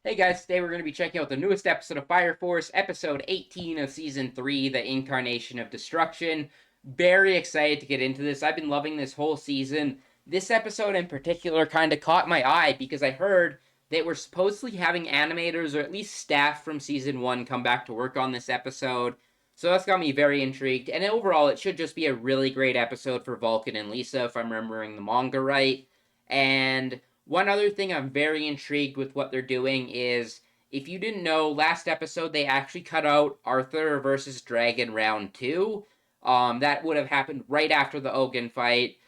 Hey guys, today we're going to be checking out the newest episode of Fire Force, episode 18 of season 3, The Incarnation of Destruction. Very excited to get into this. I've been loving this whole season. This episode in particular kind of caught my eye because I heard that we're supposedly having animators or at least staff from season 1 come back to work on this episode. So that's got me very intrigued. And overall, it should just be a really great episode for Vulcan and Lisa, if I'm remembering the manga right. And one other thing I'm very intrigued with what they're doing is, if you didn't know, last episode they actually cut out Arthur versus Dragon round 2. That would have happened right after the Ogun fight.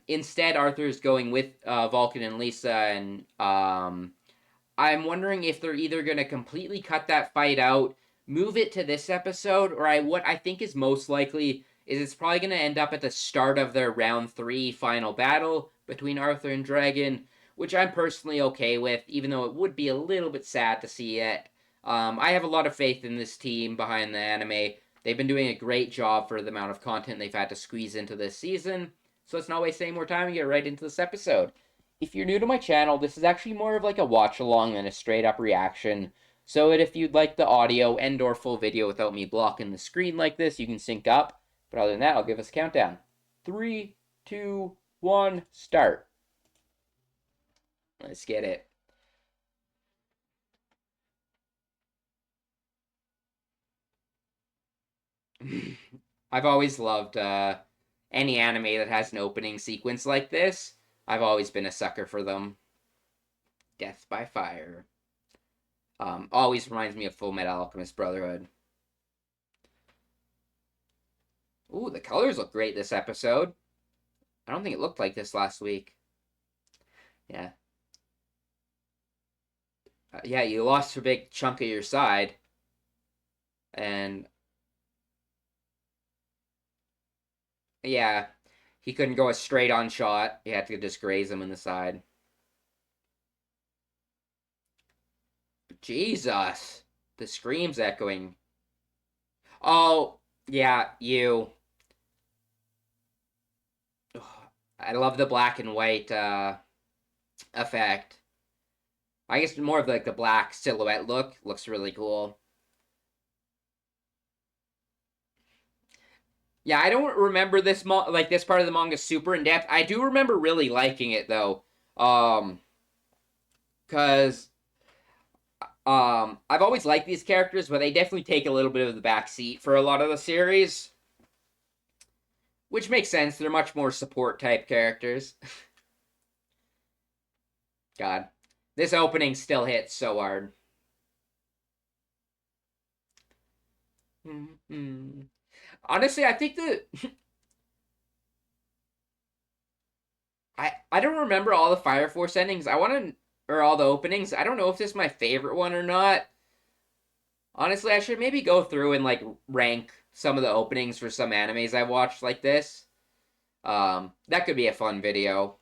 Instead, Arthur's going with Vulcan and Lisa, and I'm wondering if they're either going to completely cut that fight out, move it to this episode, or what I think is most likely is it's probably going to end up at the start of their round 3 final battle between Arthur and Dragon, which I'm personally okay with, even though it would be a little bit sad to see it. I have a lot of faith in this team behind the anime. They've been doing a great job for the amount of content they've had to squeeze into this season, so let's not waste any more time and get right into this episode. If you're new to my channel, this is actually more of like a watch along than a straight up reaction. So that if you'd like the audio and or full video without me blocking the screen like this, you can sync up. But other than that, I'll give us a countdown. 3, 2, 1, start. Let's get it. I've always loved any anime that has an opening sequence like this. I've always been a sucker for them. Death by Fire. Always reminds me of Full Metal Alchemist Brotherhood. Ooh, the colors look great this episode. I don't think it looked like this last week. Yeah. Yeah, you lost a big chunk of your side. And yeah, he couldn't go a straight on shot. You had to just graze him in the side. Jesus. The screams echoing. Oh, yeah, you. I love the black and white effect. I guess more of like the black silhouette look looks really cool. Yeah, I don't remember this like this part of the manga super in depth. I do remember really liking it though. Um cuz I've always liked these characters, but they definitely take a little bit of the back seat for a lot of the series, which makes sense. They're much more support type characters. God. This opening still hits so hard. Mm-hmm. Honestly, I think that I don't remember all the Fire Force endings. I want to or all the openings. I don't know if this is my favorite one or not. Honestly, I should maybe go through and like rank some of the openings for some animes I watched like this. That could be a fun video.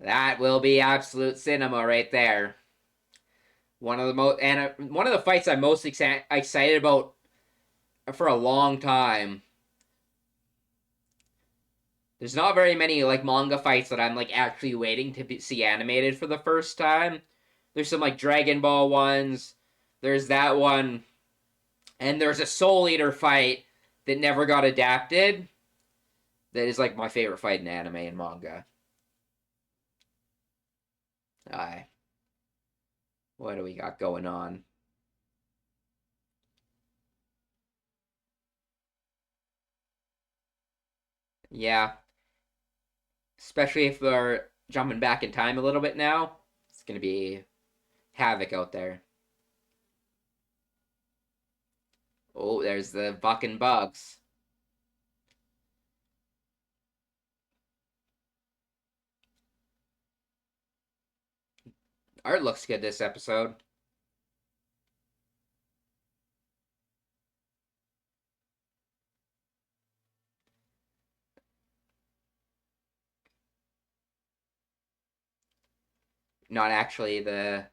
That will be absolute cinema right there. One of the fights I'm most excited about for a long time. There's not very many like manga fights that I'm like actually waiting to see animated for the first time. There's some like Dragon Ball ones. There's that one, and there's a Soul Eater fight that never got adapted. That is like my favorite fight in anime and manga. Aye. What do we got going on? Yeah, especially if they're jumping back in time a little bit now. It's gonna be havoc out there. Oh, there's the fucking bugs. Art looks good this episode. Not actually the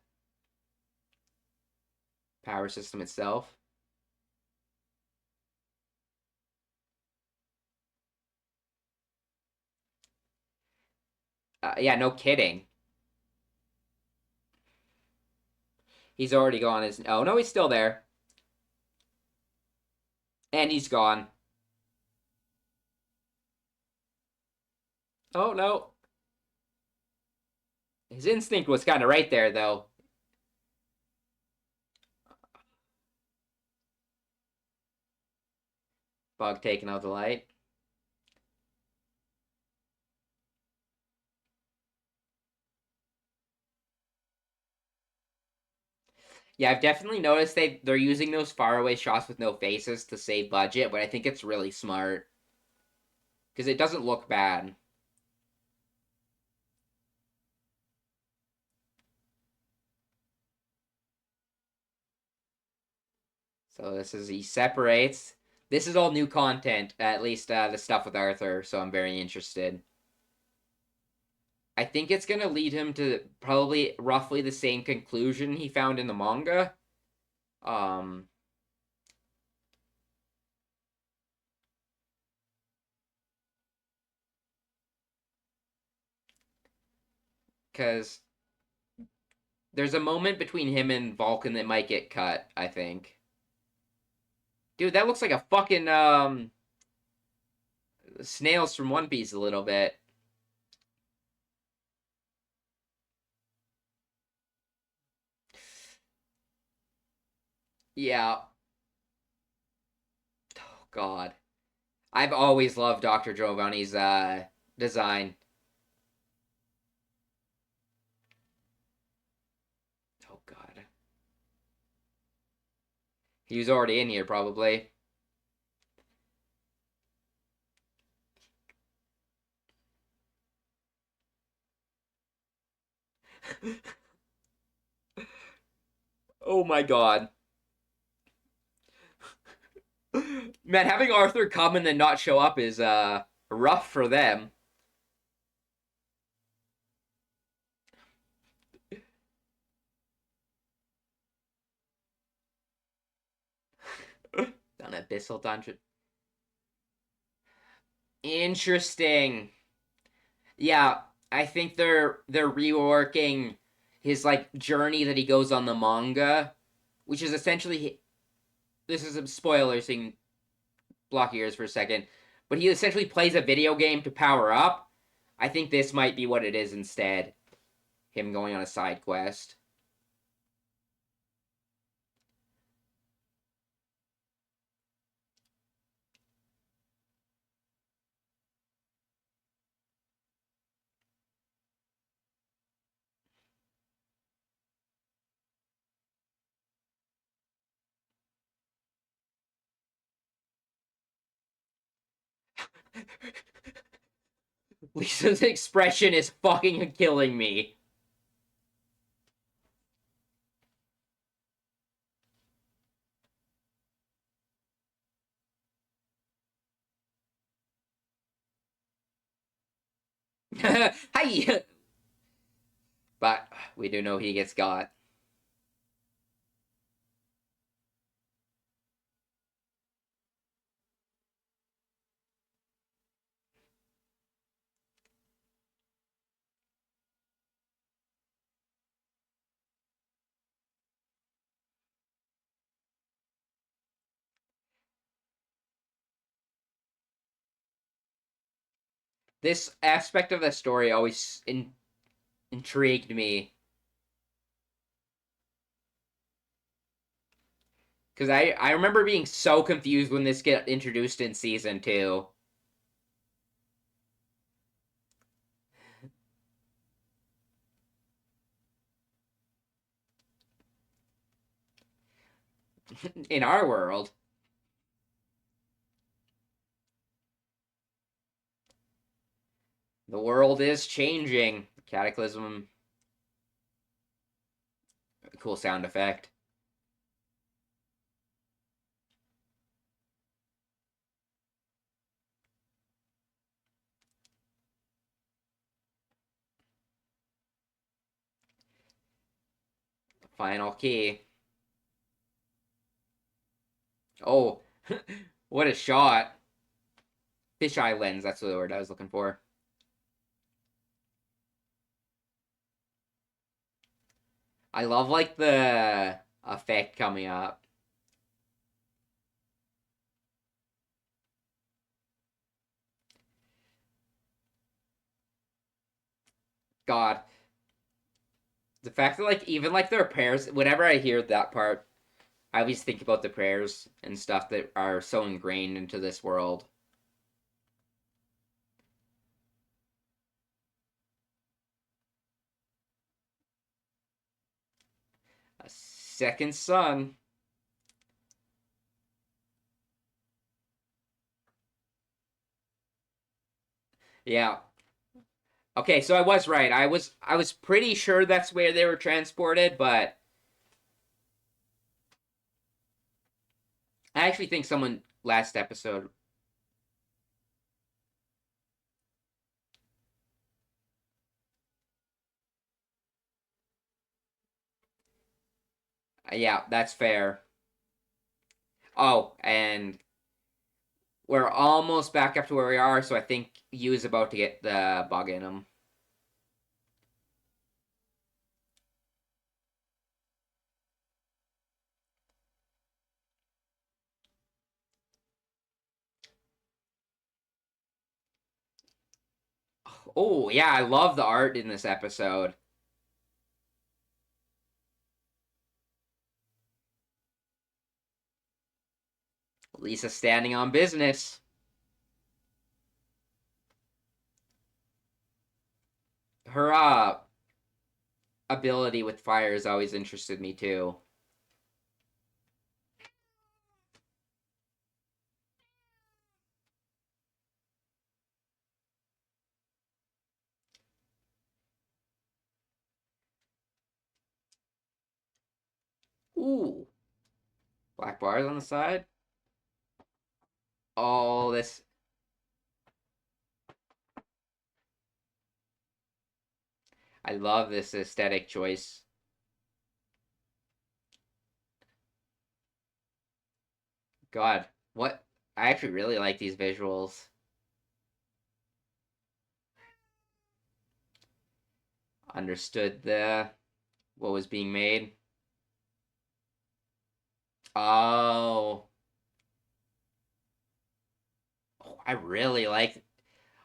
power system itself. Yeah, no kidding. He's already gone. His oh no, he's still there, and he's gone. Oh no, his instinct was kind of right there though. Bug taking out the light. Yeah, I've definitely noticed they're using those faraway shots with no faces to save budget, but I think it's really smart because it doesn't look bad. So this is he separates. This is all new content, at least the stuff with Arthur. So I'm very interested. I think it's gonna lead him to probably roughly the same conclusion he found in the manga. Um, because there's a moment between him and Vulcan that might get cut. I think, dude, that looks like a fucking snails from One Piece a little bit. Yeah. Oh God, I've always loved Doctor Giovanni's design. Oh God, he was already in here probably. Oh my God. Man, having Arthur come and then not show up is rough for them. An abyssal dungeon. Interesting. Yeah, I think they're reworking his like journey that he goes on the manga, which is essentially this is a spoiler, so you can block your ears for a second. But he essentially plays a video game to power up. I think this might be what it is instead. Him going on a side quest. Lisa's expression is fucking killing me. Hi! But we do know he gets got. This aspect of the story always intrigued me because I remember being so confused when this get introduced in season two. In our world, the world is changing. Cataclysm, cool sound effect. Final key. Oh, what a shot! Fisheye lens. That's the word I was looking for. I love like the effect coming up. God, the fact that like even like their prayers. Whenever I hear that part, I always think about the prayers and stuff that are so ingrained into this world. A second son. Yeah. Okay, so I was right. I was pretty sure that's where they were transported, but I actually think someone last episode. Yeah, that's fair. Oh, and we're almost back up to where we are, so I think Yu is about to get the bug in him. Oh, yeah, I love the art in this episode. Lisa standing on business. Her ability with fire has always interested me too. Ooh, black bars on the side. Oh, this. I love this aesthetic choice. God, what? I actually really like these visuals. Understood the what was being made. Oh, oh, I really like.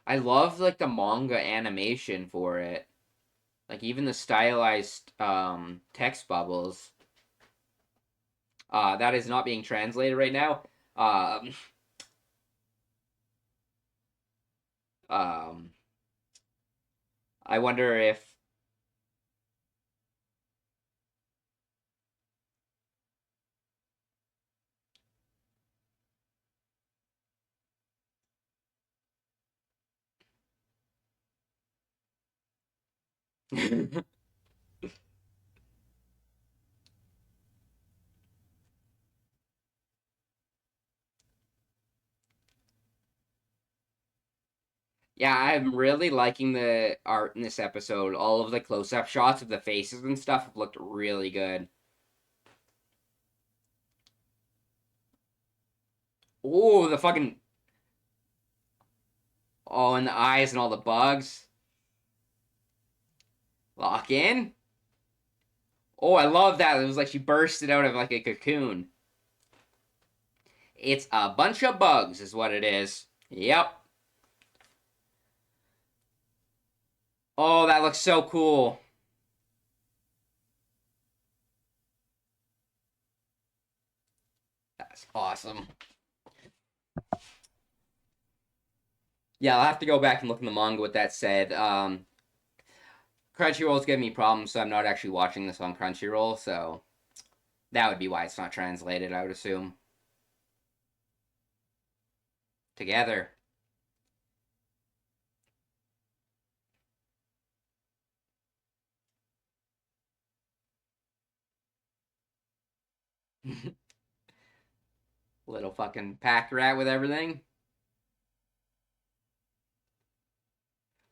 I love like the manga animation for it. Like even the stylized text bubbles. That is not being translated right now. Um, um, I wonder if. Yeah, I'm really liking the art in this episode. All of the close-up shots of the faces and stuff have looked really good. Oh, the fucking oh, and the eyes and all the bugs. Lock in. Oh, I love that. It was like she bursted out of like a cocoon. It's a bunch of bugs, is what it is. Yep. Oh, that looks so cool. That's awesome. Yeah, I'll have to go back and look in the manga with that said. Crunchyroll's giving me problems, so I'm not actually watching this on Crunchyroll, so that would be why it's not translated, I would assume. Together. Little fucking pack rat with everything.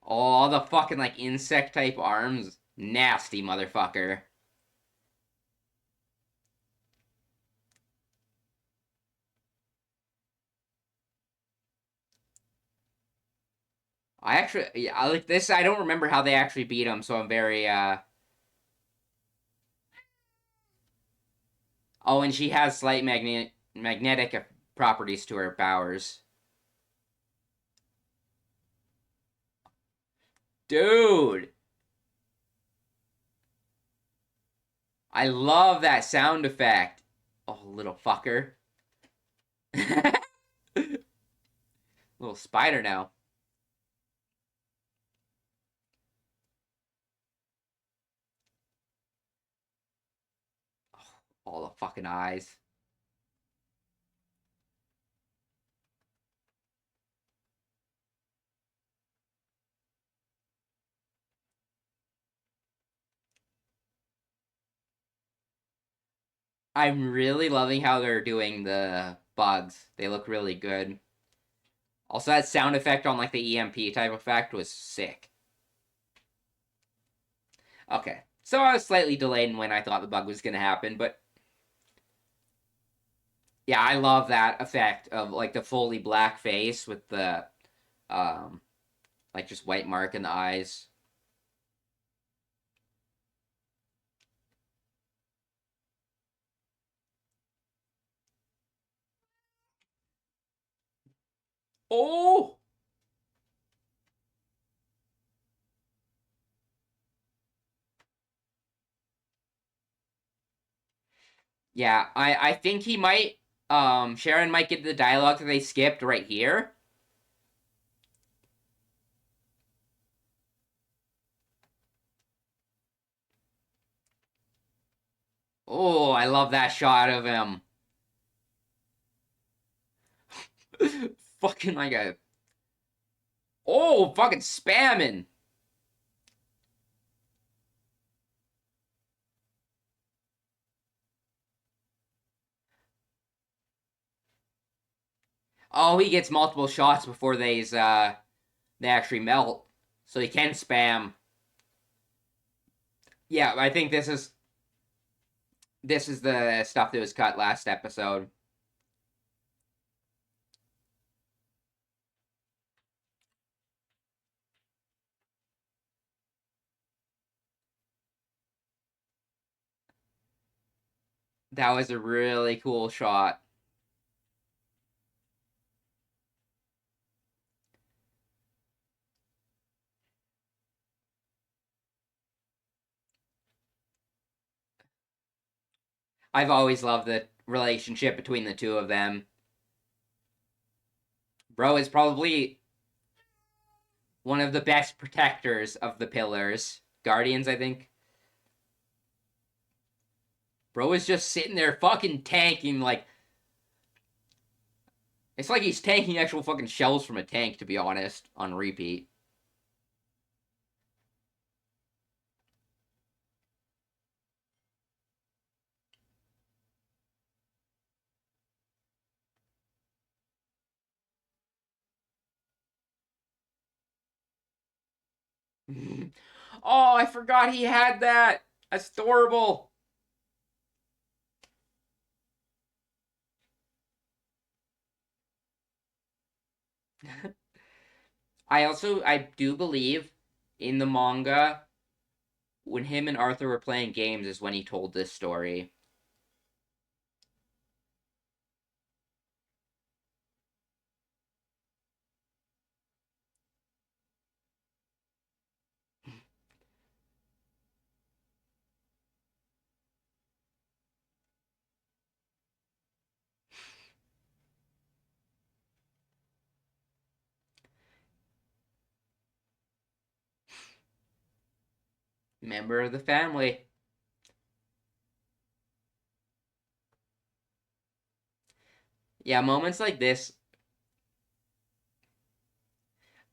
All the fucking like insect type arms. Nasty motherfucker. I actually, yeah, I like this. I don't remember how they actually beat him, so I'm very Oh, and she has slight magnetic properties to her powers. Dude, I love that sound effect. Oh, little fucker. Little spider now. All the fucking eyes. I'm really loving how they're doing the bugs. They look really good. Also, that sound effect on like the EMP type effect was sick. Okay, so I was slightly delayed in when I thought the bug was gonna happen, but yeah, I love that effect of like the fully black face with the um like just white mark in the eyes. Oh, yeah, I think he might Sharon might get the dialogue that they skipped right here. Oh, I love that shot of him. Fucking like a fucking spamming. Oh, he gets multiple shots before they actually melt, so he can spam. Yeah, I think this is the stuff that was cut last episode. That was a really cool shot. I've always loved the relationship between the two of them. Bro is probably one of the best protectors of the pillars. Guardians, I think. Bro is just sitting there fucking tanking like it's like he's tanking actual fucking shells from a tank, to be honest, on repeat. Oh, I forgot he had that. That's adorable. I do believe in the manga when him and Arthur were playing games is when he told this story. Member of the family. Yeah, moments like this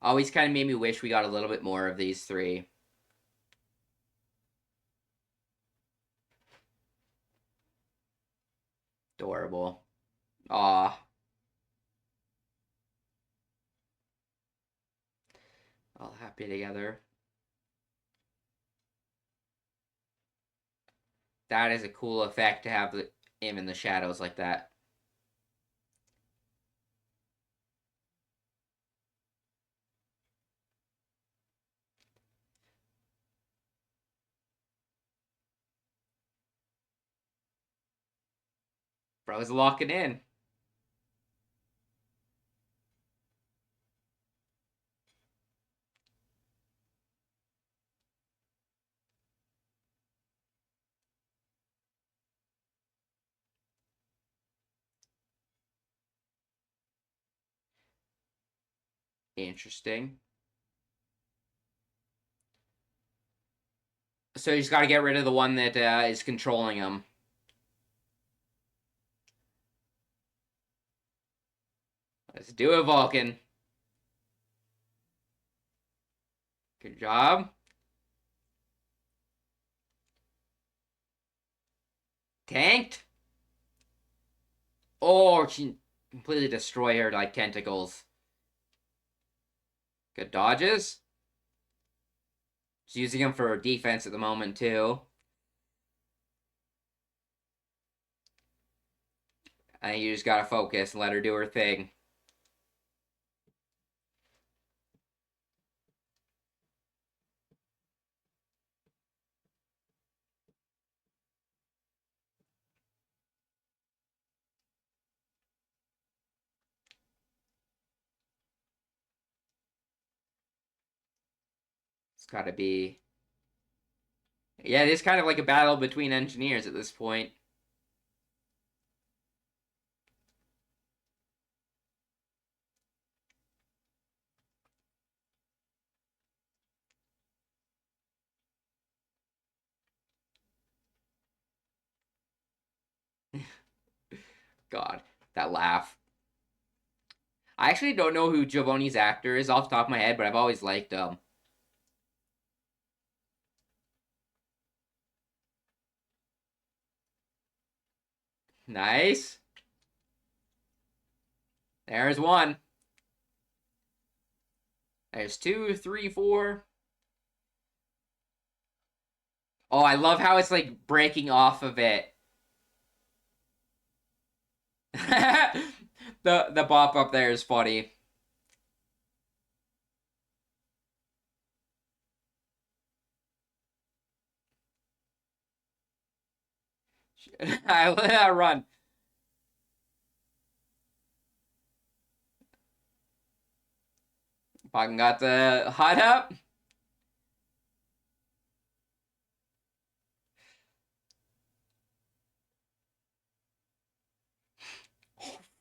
always kind of made me wish we got a little bit more of these three. Adorable. Aw, all happy together. That is a cool effect to have him in the shadows like that. Bro's locking in. Interesting. So he's got to get rid of the one that is controlling him. Let's do it, Vulcan. Good job. Tanked. Oh, she completely destroy her like tentacles. Good dodges. She's using them for defense at the moment too. And you just gotta focus and let her do her thing. It's gotta be. Yeah, it is kind of like a battle between engineers at this point. God, that laugh. I actually don't know who Giovanni's actor is off the top of my head, but I've always liked him. Nice. There's one. There's two, three, four. Oh, I love how it's like breaking off of it. The bop up there is funny. I run. Fucking got the hot up.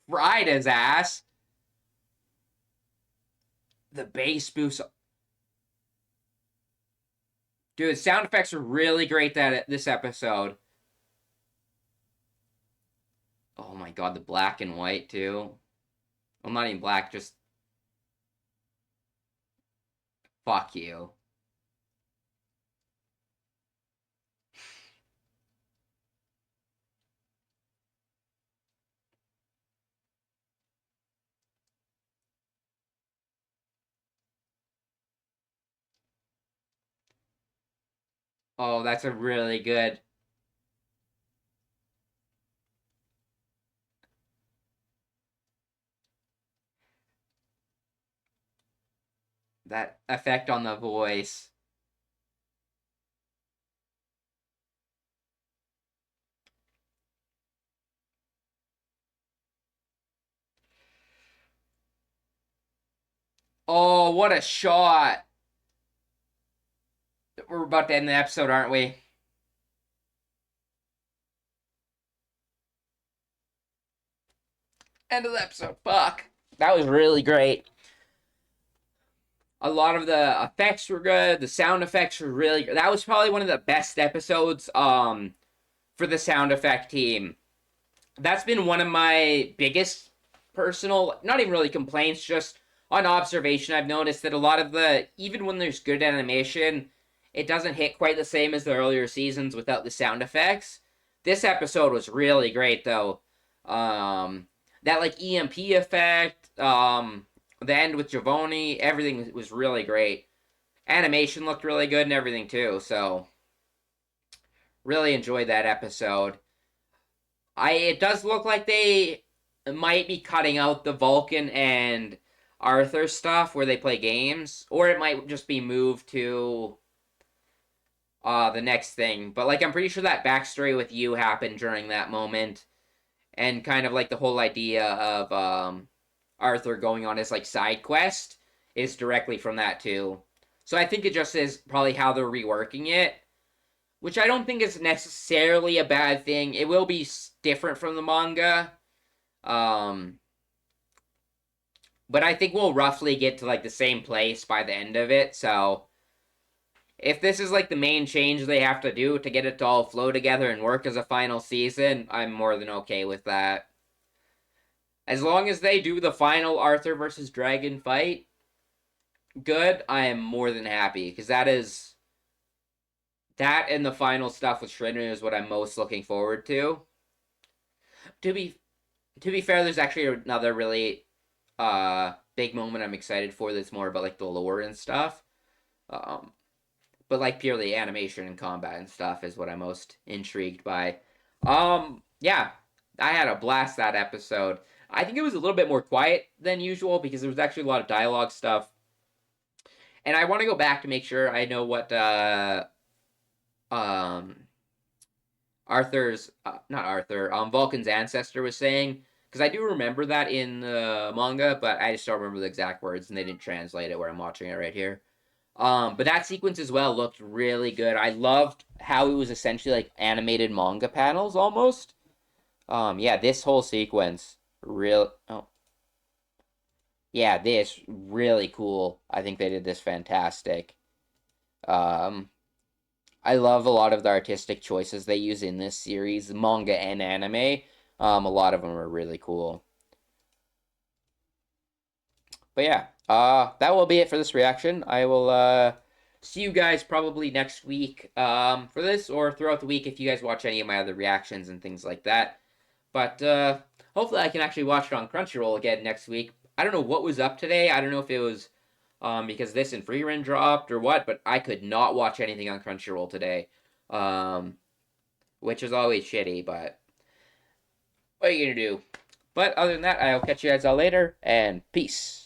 Fried his ass. The bass boost. Dude, sound effects are really great that this episode. Oh my god, the black and white too. Well, not even black, just fuck you. Oh, that's a really good. That effect on the voice. Oh, what a shot. We're about to end the episode, aren't we? End of the episode. Fuck. That was really great. A lot of the effects were good. The sound effects were really good. That was probably one of the best episodes for the sound effect team. That's been one of my biggest personal, not even really complaints, just on observation. I've noticed that a lot of the, even when there's good animation, it doesn't hit quite the same as the earlier seasons without the sound effects. This episode was really great though. That like EMP effect, the end with Giovanni, everything was really great. Animation looked really good and everything too, so really enjoyed that episode. It does look like they might be cutting out the Vulcan and Arthur stuff where they play games, or it might just be moved to the next thing. But like I'm pretty sure that backstory with you happened during that moment, and kind of like the whole idea of Arthur going on his like side quest is directly from that too. So I think it just is probably how they're reworking it, which I don't think is necessarily a bad thing. It will be different from the manga, um, but I think we'll roughly get to like the same place by the end of it. So if this is like the main change they have to do to get it to all flow together and work as a final season, I'm more than okay with that. As long as they do the final Arthur versus Dragon fight good, I am more than happy because that and the final stuff with Shinra is what I'm most looking forward to. To be to be fair, there's actually another really big moment I'm excited for that's more about like the lore and stuff. Um, but like purely animation and combat and stuff is what I'm most intrigued by. Yeah, I had a blast that episode. I think it was a little bit more quiet than usual because there was actually a lot of dialogue stuff. And I want to go back to make sure I know what um Arthur's not Arthur, Vulcan's ancestor was saying because I do remember that in the manga, but I just don't remember the exact words and they didn't translate it where I'm watching it right here. But that sequence as well looked really good. I loved how it was essentially like animated manga panels almost. Yeah, this whole sequence real. Oh, yeah, this really cool. I think they did this fantastic. Um, I love a lot of the artistic choices they use in this series, manga and anime. A lot of them are really cool. But yeah, that will be it for this reaction. I will see you guys probably next week for this or throughout the week if you guys watch any of my other reactions and things like that. But hopefully I can actually watch it on Crunchyroll again next week. I don't know what was up today. I don't know if it was because this and Free Run dropped or what, but I could not watch anything on Crunchyroll today, um, which is always shitty. But what are you gonna do? But other than that, I'll catch you guys all later, and peace.